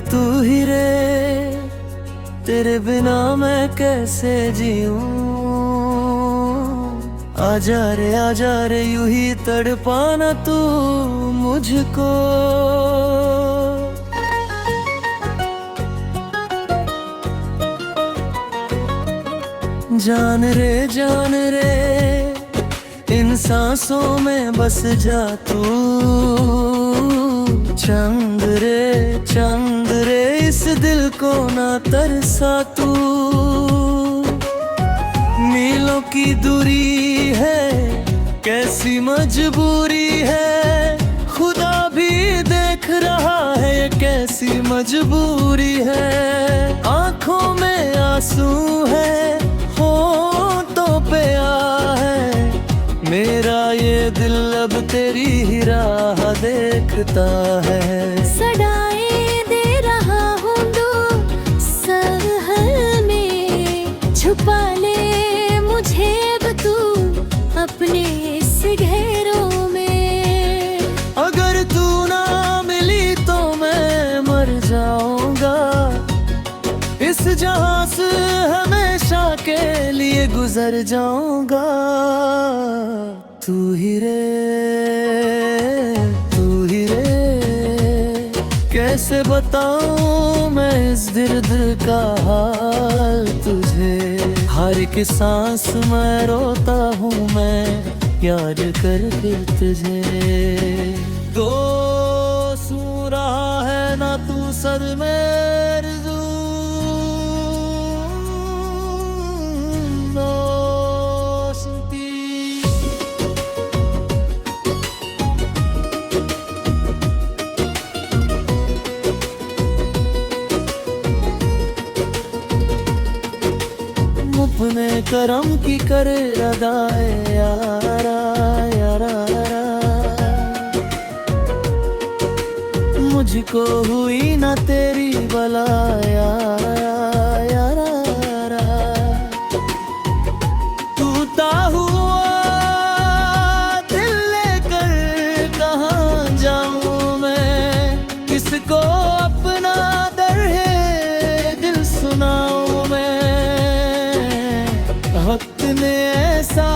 तू ही रे, तेरे बिना मैं कैसे जीऊं। आजा रे यूं ही तड़पाना तू मुझको। जान रे इन सांसों में बस जा तू। चंद रे इस दिल को ना तरसा तू। मीलों की दूरी है, कैसी मजबूरी है, खुदा भी देख रहा है ये कैसी मजबूरी है। आंखों में आंसू है, होठों पे आ है, मेरा ये दिल अब तेरी ही राह देखता है। सदाएं दे रहा हूँ दो सहल में, छुपा ले मुझे अब तू अपने इस घेरों में। अगर तू ना मिली तो मैं मर जाऊंगा, इस जहां से हमेशा के लिए गुजर जाऊंगा। तू ही रे कैसे बताऊं मैं इस दर्द का हाल तुझे। हर एक सांस में रोता हूँ मैं याद करके तुझे। दोस्त रहा है ना तू सर में अपने करम की करे अदाए यारा यारा। मुझको हुई ना तेरी बला यारा। टूटा हुआ दिल लेकर कहाँ जाऊं मैं, किसको अपना दर्द दिल सुनाऊं मैं। वक्त ने ऐसा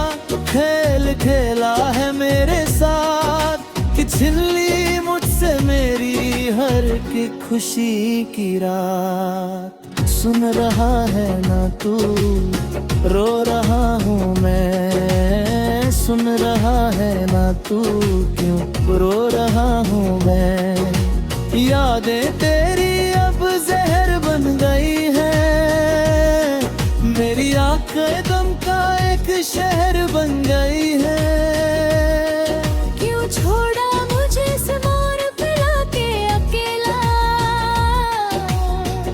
खेल खेला है मेरे साथ कि छीन ली मुझसे मेरी हर की खुशी की रात। सुन रहा है ना तू, रो रहा हूँ मैं। सुन रहा है ना तू, क्यों रो रहा हूँ मैं। यादें तेरी अब जहर बन गई है, मेरी आंखें गम का एक शहर बन गई है। क्यों छोड़ा मुझे इस मोर पे लाके अकेला,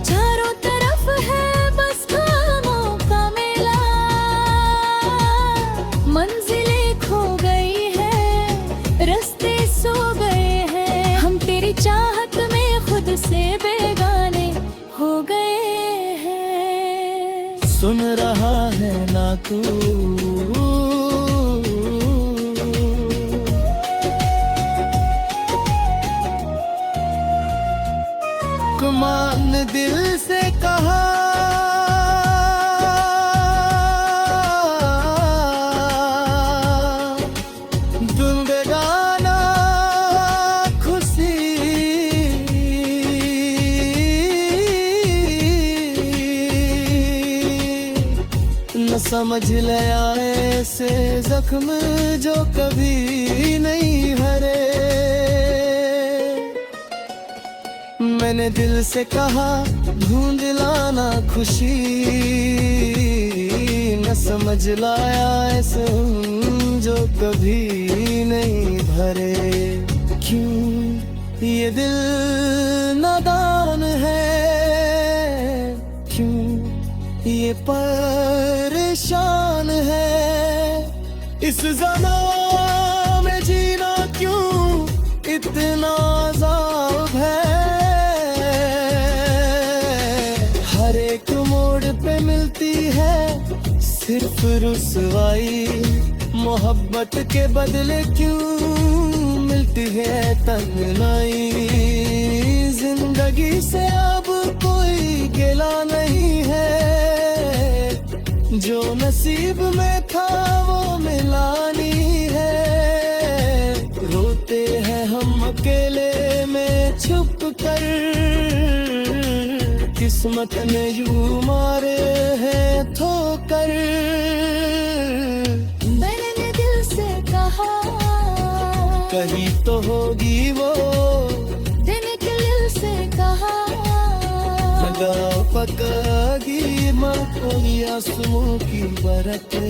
चारों तरफ है बस खामों का मेला। मंजिलें खो गई है, रास्ते सो गए हैं, हम तेरी चाहत में खुद से बेगाने हो गए हैं। सुन रहा है ना तू, कमान दिल से कहा तुम बेगाना खुशी। न समझ ले आए से जख्म जो कभी नहीं भरे। मैंने दिल से कहा ढूंढ लाना खुशी, न समझ लाया ऐसे जो कभी नहीं भरे। क्यों ये दिल नादान है, क्यों ये परेशान है। इस ज़माने में जीना क्यों इतना अज़ाब है। हर एक मोड़ पे मिलती है सिर्फ रुसवाई, मोहब्बत के बदले क्यों मिलती है तन्हाई। जिंदगी से अब कोई गिला नहीं है, जो नसीब में था वो मिलानी है। रोते हैं हम अकेले में छुप कर, किस्मत ने यूं मारे हैं ठोकर। मैंने दिल से कहा कहीं तो होगी वो, दिल के दिल से कहा लगा पकागी माँ कोई आंसुओं की बरते।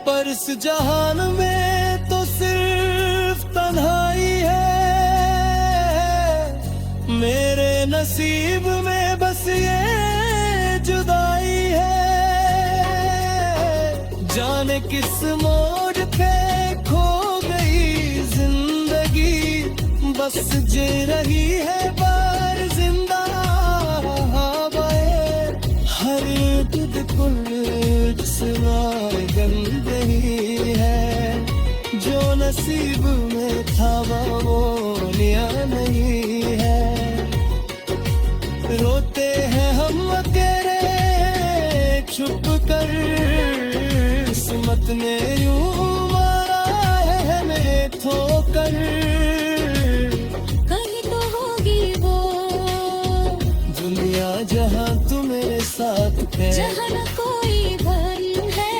पर इस जहान में तो सिर्फ तन्हाई है, मेरे नसीब में बस ये जुदाई है। जाने किस मोड़ पे खो गई जिंदगी, बस जी रही है बार जिंदा हवाएं। हर बिल्कुल सिवाय गंद ही है, जो नसीब में था वो लिया नहीं है। रोते हैं हम अकेले छुप कर, किस्मत ने यूं मारा है हमें ठोकर। कहीं तो होगी वो दुनिया जहां तू मेरे साथ है, जहाँ न कोई भर है,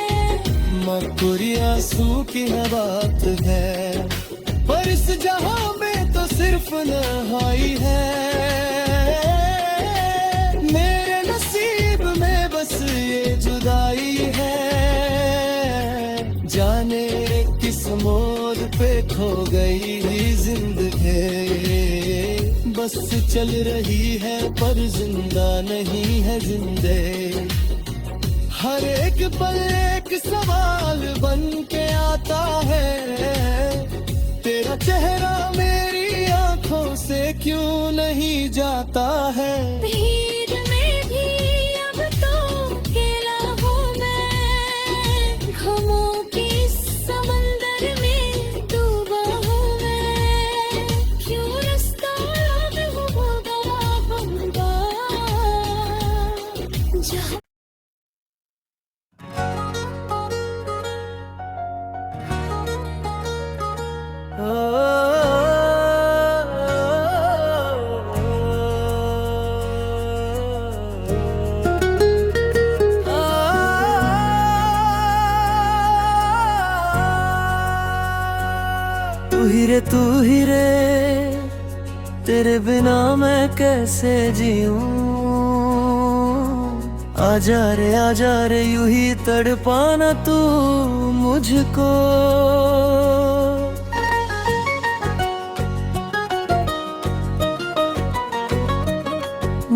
मकुरी आंसू की है बात है। पर इस जहां में तो सिर्फ नहाई है, मेरे नसीब में बस ये जुदाई है। जाने किस मोड़ पे खो गई जिंदगी, बस चल रही है पर जिंदा नहीं है जिंदे। हर एक पल एक सवाल बन के आता है, तेरा चेहरा मेरी आंखों से क्यों नहीं जाता है। भीड़ में भी अब तो अकेला हूँ मैं, गमों के समंदर में डूबा हूँ मैं। क्यों रास्ता अब होगा जहाँ तू ही रे, तेरे बिना मैं कैसे जीऊं। आजा रे यूं ही तड़पाना तू मुझको।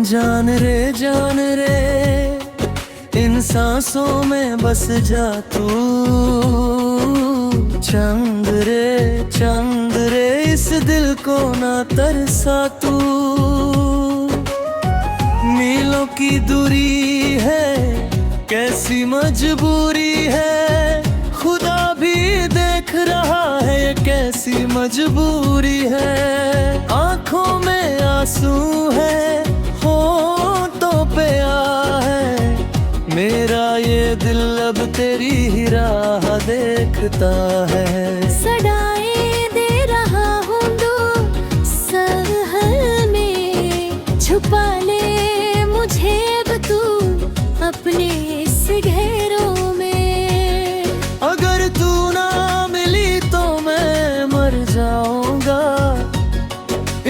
जान रे इन सांसों में बस जा तू। चंद रे इस दिल को ना तरसा तू। मीलों की दूरी है, कैसी मजबूरी है, खुदा भी देख रहा है ये कैसी मजबूरी है। आंखों में आंसू है, होठों पे आ है, मेरा ये दिल अब तेरी ही राह देखता है। सदाएं दे रहा हूँ दो सहल में, छुपा ले मुझे अब तू अपने इस घेरों में। अगर तू ना मिली तो मैं मर जाऊंगा,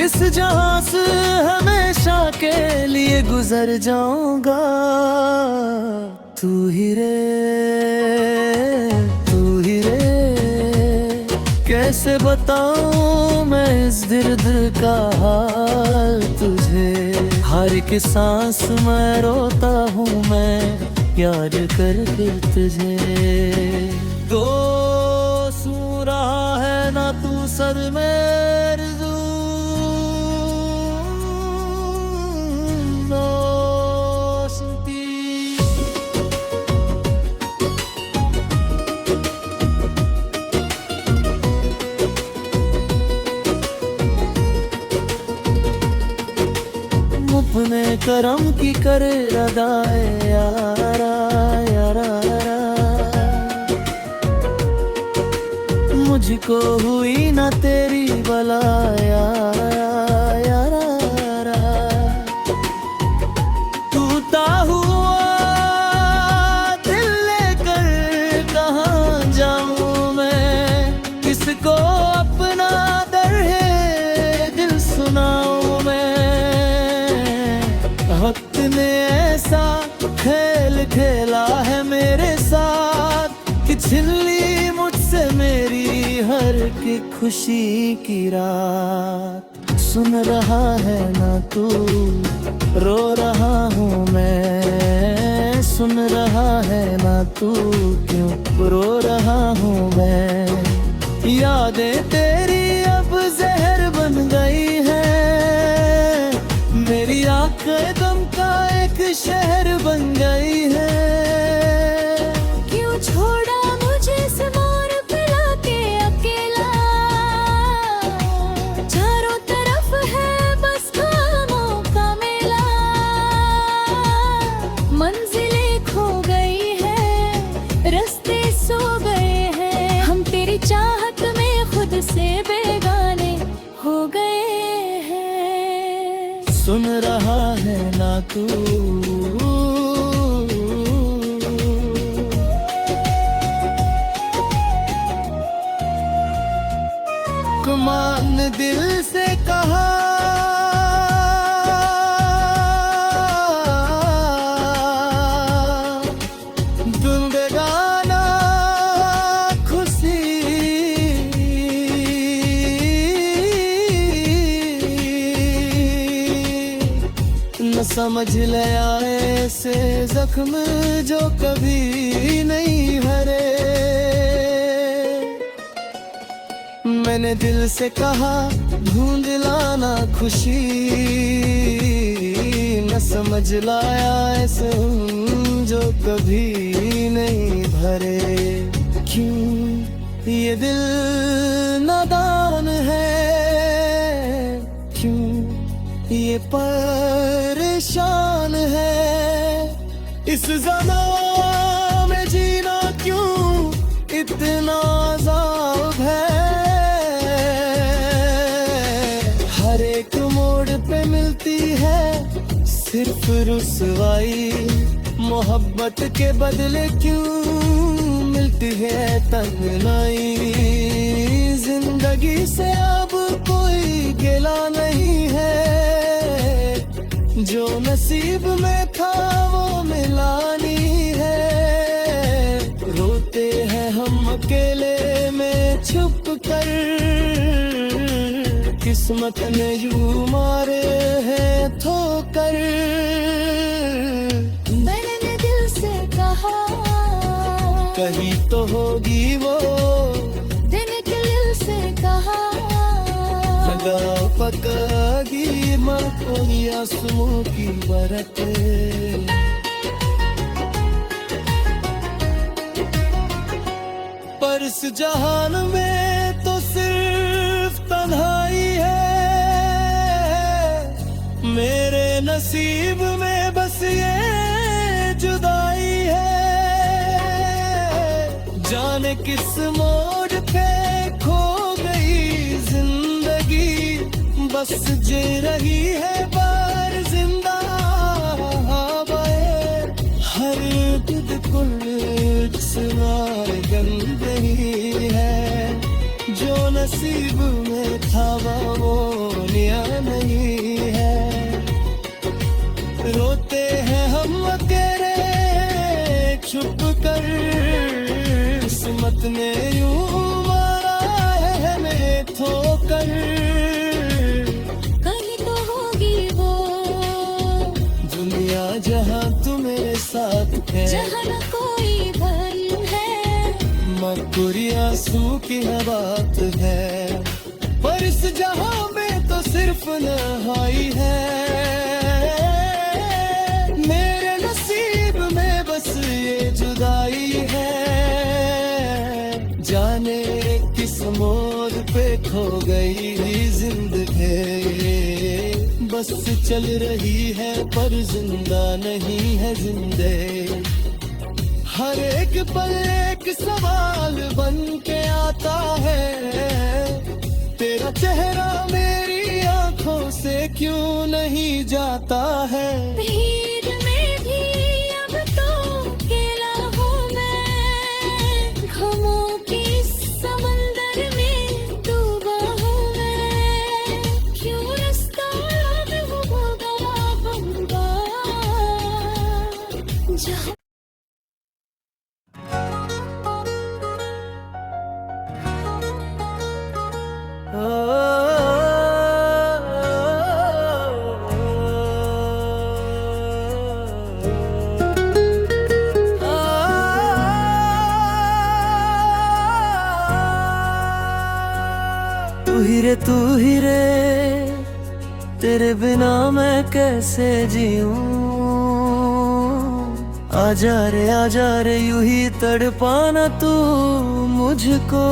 इस जहां से हमेशा के लिए गुजर जाऊंगा। तू ही रे कैसे बताऊं मैं इस दर्द का हाल तुझे। हर एक सांस में रोता हूँ मैं प्यार करके तुझे। दोस्त रहा है ना तू सर में करम की करे अदाए यारा यारा मुझको हुई ना तेरी बला यारा टूटा हुआ दिल लेकर कहाँ जाऊं मैं, किसको अपना दर्द दिल सुनाऊं मैं। वक्त ने ऐसा खेल खेला है मेरे साथ कि छीन ली मुझसे मेरी हर की खुशी की रात। सुन रहा है ना तू, रो रहा हूँ मैं। सुन रहा है ना तू, क्यों रो रहा हूँ मैं। यादें तेरी अब जहर बन गई है, मेरी आंखें गम का एक शहर बन गई है। क्यों छोड़ा मुझे इस मोर पे लाके अकेला, चारों तरफ है बस खामों का मेला। मंजिलें खो गई है, रास्ते सो गए हैं, हम तेरी चाहत में खुद से बेगाने हो गए हैं। सुन रहा है ना तू, कुमान दिल से कहा तुम बेगाना खुशी न समझ ले आए से जख्म जो कभी नहीं भरे। मैंने दिल से कहा ढूंढ लाना खुशी, न समझ लाया ऐसे जो कभी नहीं भरे। क्यों ये दिल नादान है, क्यों ये परेशान है। इस ज़माने में जीना क्यों इतना अज़ाब है। हर एक मोड़ पे मिलती है सिर्फ रुसवाई, मोहब्बत के बदले क्यों मिलती है तन्हाई। जिंदगी से अब कोई गिला नहीं है, जो नसीब में था वो मिलानी है। रोते हैं हम अकेले में छुप कर, किस्मत ने यूं मारे हैं ठोकर। मैंने दिल से कहा कहीं तो होगी वो, दिन के दिल से कहा लगा पकागी माँ कोई आंसुओं की बरत। पर इस जहान में तो सिर्फ तन्हाई है, मेरे नसीब में बस ये जुदाई है। जाने किस मोड़ पे खो गई जिंदगी, बस जी रही है बार जिंदा हवाएं। हर बिल्कुल गंद ही है, जो नसीब में था वो निया नहीं है। रोते हैं हम अकेले छुप कर, किस्मत ने यूं मारा है हमें ठोकर। कहीं तो होगी वो दुनिया जहाँ तू मेरे साथ है, जहाँ न कोई भरम है, मकुरी आंसू की बात है। पर इस जहां में तो सिर्फ नहाई है, मेरे नसीब में बस ये जुदाई है। जाने किस मोड़ पे खो गई जिंदगी, बस चल रही है पर जिंदा नहीं है जिंदे। हर एक पल एक सवाल बन के आता है, तेरा चेहरा मेरी आंखों से क्यों नहीं जाता है। भीड़ में भी अब तो अकेला हूँ मैं, गमों की समंदर में डूबा हूँ मैं। क्यों रास्ता अब होगा होगा जहाँ तू ही रे, तेरे बिना मैं कैसे जीऊं। आजा रे यूं ही तड़पाना तू मुझको।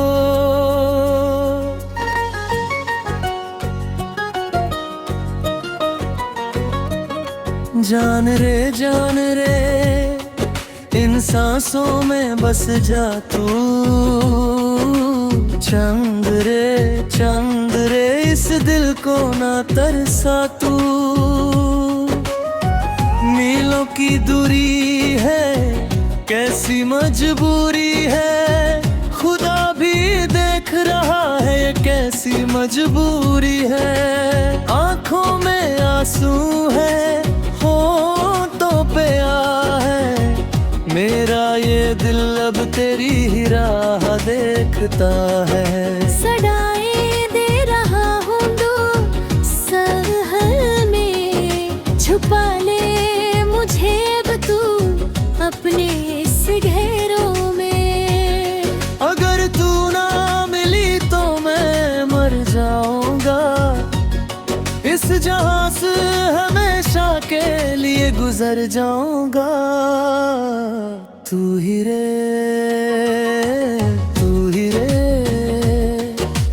जान रे इन सांसों में बस जा तू। चंद रे इस दिल को ना तरसा तू। मीलों की दूरी है, कैसी मजबूरी है, खुदा भी देख रहा है ये कैसी मजबूरी है। आंखों में आंसू है, होठों पे आ है, मेरा ये दिल अब तेरी ही राह देखता है। सदाएं दे रहा हूँ दो सहल में, छुपा ले मुझे अब तू अपने इस घेरों में। अगर तू ना मिली तो मैं मर जाऊंगा, इस जहां से हमेशा के लिए गुजर जाऊंगा। तू ही रे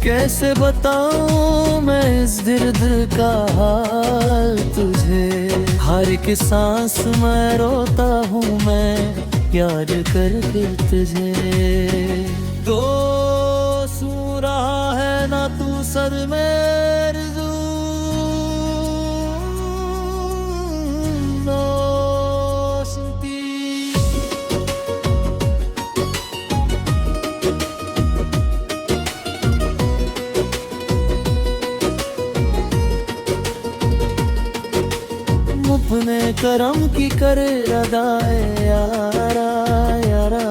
कैसे बताऊं मैं इस दर्द का हाल तुझे। हर एक सांस में रोता हूँ मैं याद करके तुझे। दोस्त रहा है ना तू सर में रज़ू, दोस्ती। अपने करम की कर अदाए यारा यारा,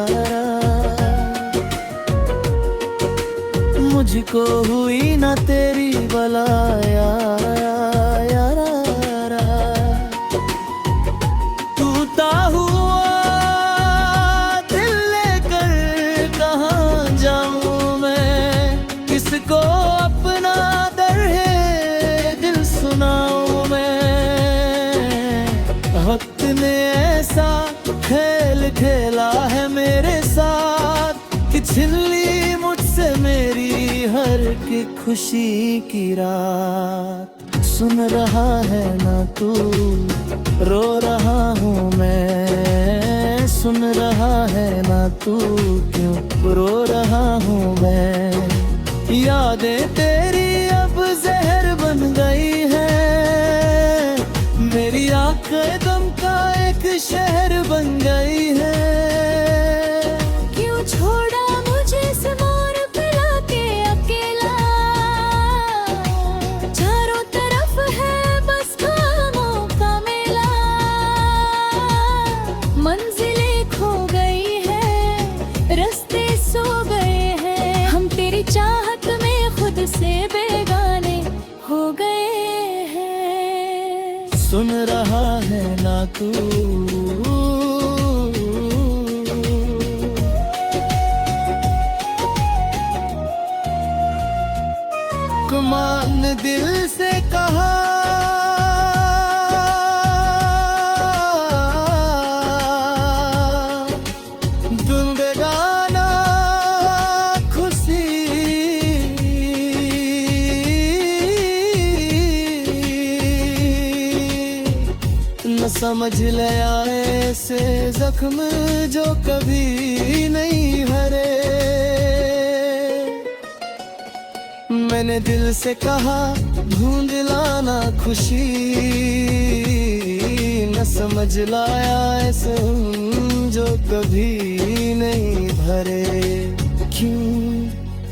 मुझको हुई ना तेरी बला यारा यारा। टूटा हुआ दिल लेकर कहाँ जाऊं मैं, किसको अपना दर्द दिल सुनाऊं मैं। वक्त ने ऐसा खेल खेला है मेरे साथ कि छीन ली मुझसे मेरी हर की खुशी की रात। सुन रहा है ना तू, रो रहा हूँ मैं। सुन रहा है ना तू, क्यों रो रहा हूँ मैं। यादें तेरी अब जहर बन गई है, मेरी आंखें दम का एक शहर बन गई है। क्यों छोड़ा मुझे इस मोर पे लाके अकेला, चारों तरफ है बस खामों का मेला। मंजिलें खो गई है, रास्ते सो गए हैं, हम तेरी चाहत में खुद से बेगाने हो गए हैं। सुन रहा है ना तू, कुमान दिल से कहा जिंदगाना खुशी समझ लिया ऐसे जख्म जो कभी नहीं भरे। मैंने दिल से कहा ढूंढ लाना खुशी, न समझ लाया ऐसे जो कभी नहीं भरे। क्यों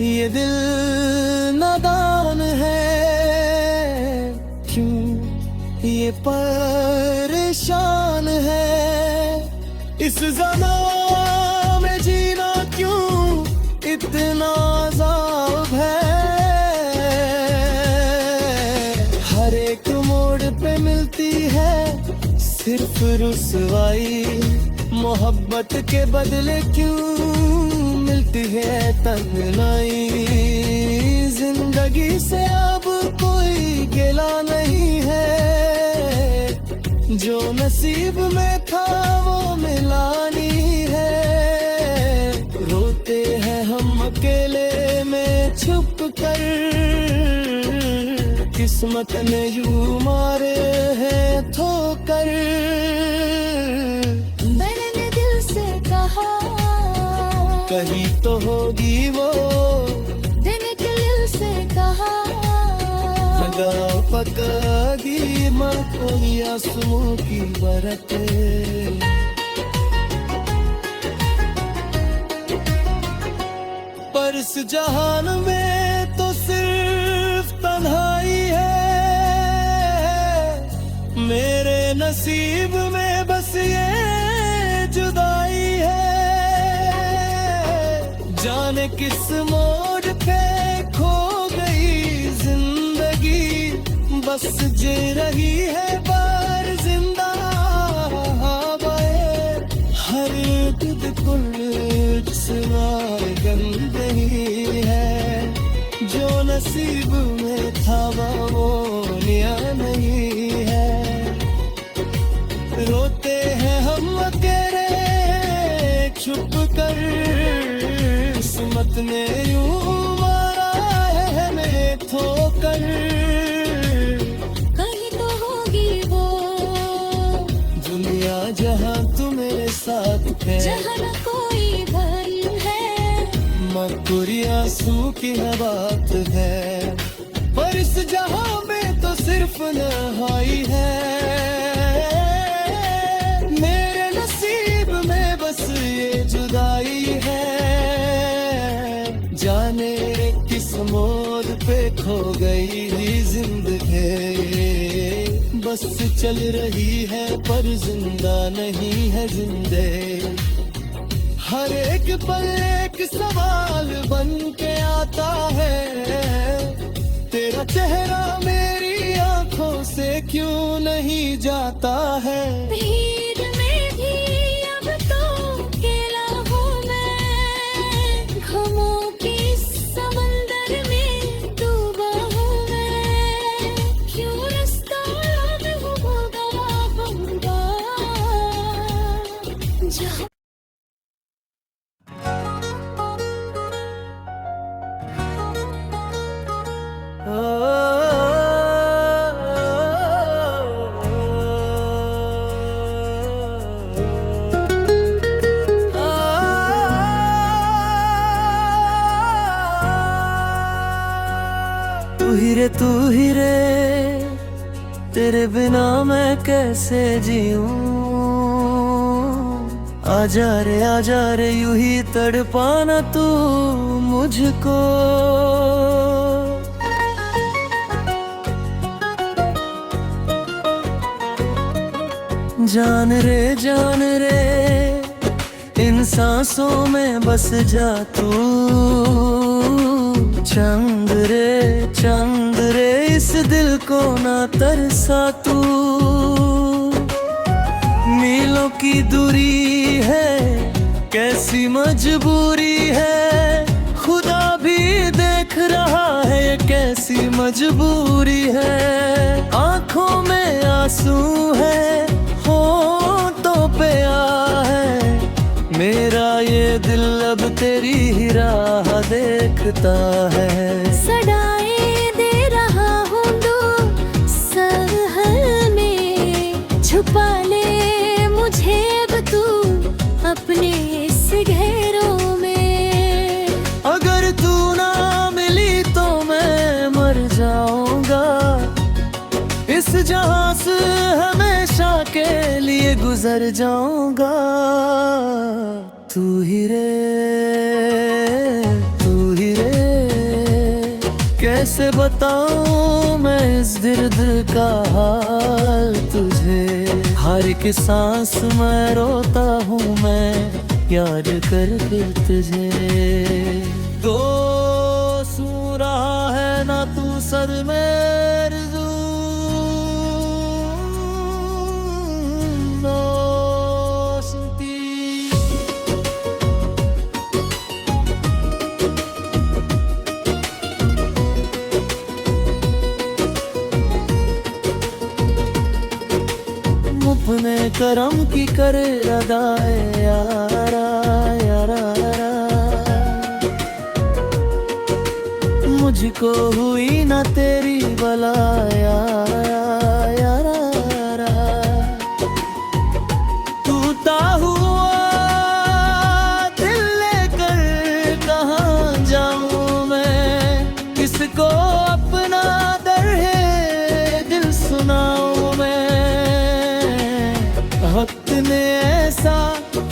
ये दिल नादान है, क्यों ये परेशान है, इस ज़माने में जीना क्यों इतना अज़ाब है। हर एक मोड़ पे मिलती है सिर्फ रुसवाई, मोहब्बत के बदले क्यों मिलती है तन्हाई। जिंदगी से अब कोई गिला नहीं है, जो नसीब में था वो मिलानी है। रोते हैं हम अकेले में छुप कर, किस्मत ने यूं मारे हैं ठोकर। मैंने दिल से कहा कहीं तो होगी वो, दिल के दिल से कहा लगा पकड़ी माँ कोई आंसुओं की बरते। पर इस जहान में तो सिर्फ तन्हाई है, मेरे नसीब में बस ये जुदाई है। जाने किस मोड़ पे खो गई जिंदगी, बस जी रही है बार जिंदा हवाए। हर बिल्कुल सिवाय गंद ही है, जो नसीब में था वो निया नहीं है। रोते हैं हम अकेले छुप कर, किस्मत ने यूं मारा है हमें ठोकर। कहीं तो होगी वो दुनिया जहां तू मेरे साथ है, जहाँ न कोई भरम है, मकुरी आंसू की है बात है। पर इस जहां में तो सिर्फ नहाई है, मेरे नसीब में बस ये जुदाई है। जाने किस मोड़ पे खो गई जिंदगी, बस चल रही है पर जिंदा नहीं है जिंदे। हर एक पल एक सवाल बन के आता है, तेरा चेहरा मेरी आंखों से क्यों नहीं जाता है। भीड़ में भी अब तो अकेला हूँ मैं, गमों के समंदर में डूबा हूँ मैं। क्यों रास्ता में होगा होगा जहाँ तू ही रे, तेरे बिना मैं कैसे जीऊं। आजा रे यूं ही तड़पाना तू मुझको। जान रे इन सांसों में बस जा तू। चंद रे इस दिल को ना तरसा तू। मीलों की दूरी है, कैसी मजबूरी है, खुदा भी देख रहा है ये कैसी मजबूरी है। आंखों में आंसू है, होठों पे आ है, मेरा ये दिल अब तेरी ही राह देखता है। सदाएं दे रहा हूँ दो सहल में, छुपा ले गुजर जाऊंगा। तू ही रे, तू ही रे, कैसे बताऊं मैं इस दर्द का हाल तुझे। हर एक सांस में रोता हूँ मैं याद करके तुझे। दोस्त सू रहा है ना तू सर में अपने करम की करे अदाए यारा यारा यारा। मुझको हुई ना तेरी बला यारा यारा यारा। टूटा हुआ दिल लेकर कहाँ जाऊँ मैं, किसको अपना दर्द दिल सुनाऊँ मैं। वक्त ने ऐसा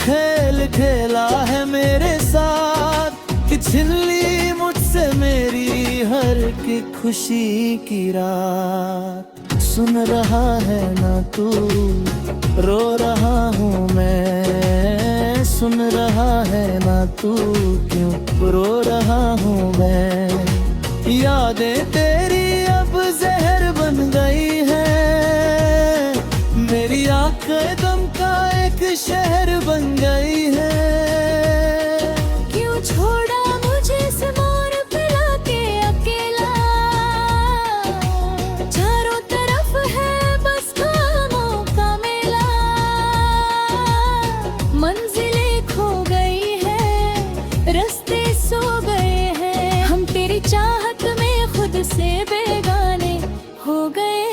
खेल खेला है मेरे साथ कि छीन ली मुझसे मेरी हर की खुशी की रात। सुन रहा है ना तू, रो रहा हूँ मैं। सुन रहा है ना तू, क्यों रो रहा हूँ मैं। यादें तेरी अब जहर बन गई है, मेरी आंखें दम का एक शहर बन गई है। क्यों छोड़ा मुझे इस मोर पे लाके अकेला, चारों तरफ है बस खामों का मेला। मंजिलें खो गई है, रास्ते सो गए हैं, हम तेरी चाहत में खुद से बेगाने हो गए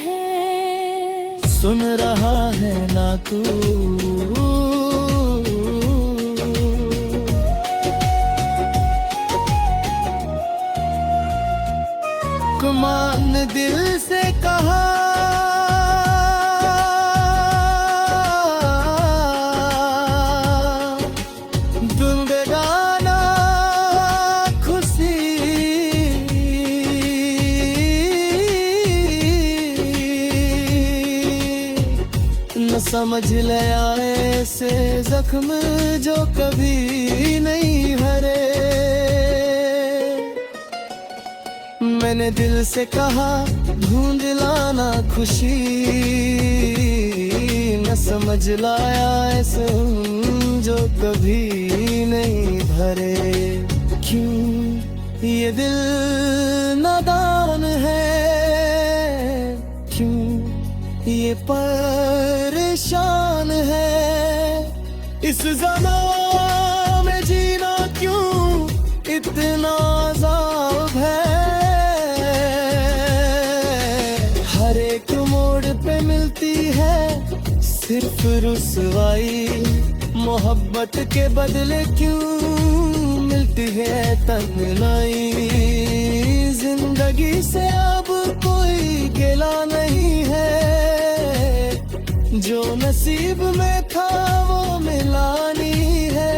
हैं। सुन रहा है ना तू, कुमान दिल से कहा दूंगा खुशी। न समझ ले आए से जख्म जो कभी नहीं भरे। मैंने दिल से कहा ढूंढ लाना खुशी, न समझ लाया ऐसे जो कभी नहीं भरे। क्यों ये दिल नादान है, क्यों ये परेशान है। इस ज़माने में जीना क्यों इतना अज़ाब है। हर एक मोड़ पे मिलती है सिर्फ रुसवाई, मोहब्बत के बदले क्यों मिलती है तन्हाई। जिंदगी से अब कोई गिला नहीं है, जो नसीब में था वो मिलानी है।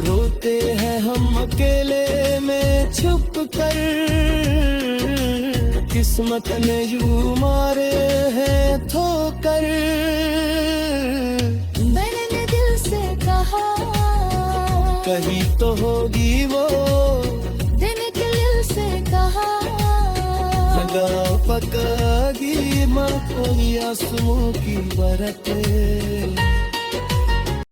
रोते हैं हम अकेले में छुप कर, किस्मत ने यूं मारे हैं ठोकर। मैंने दिल से कहा कहीं तो होगी वो, दिन के दिल से कहा लगाओ पकागी माँ कोई आंसुओं की बरतें।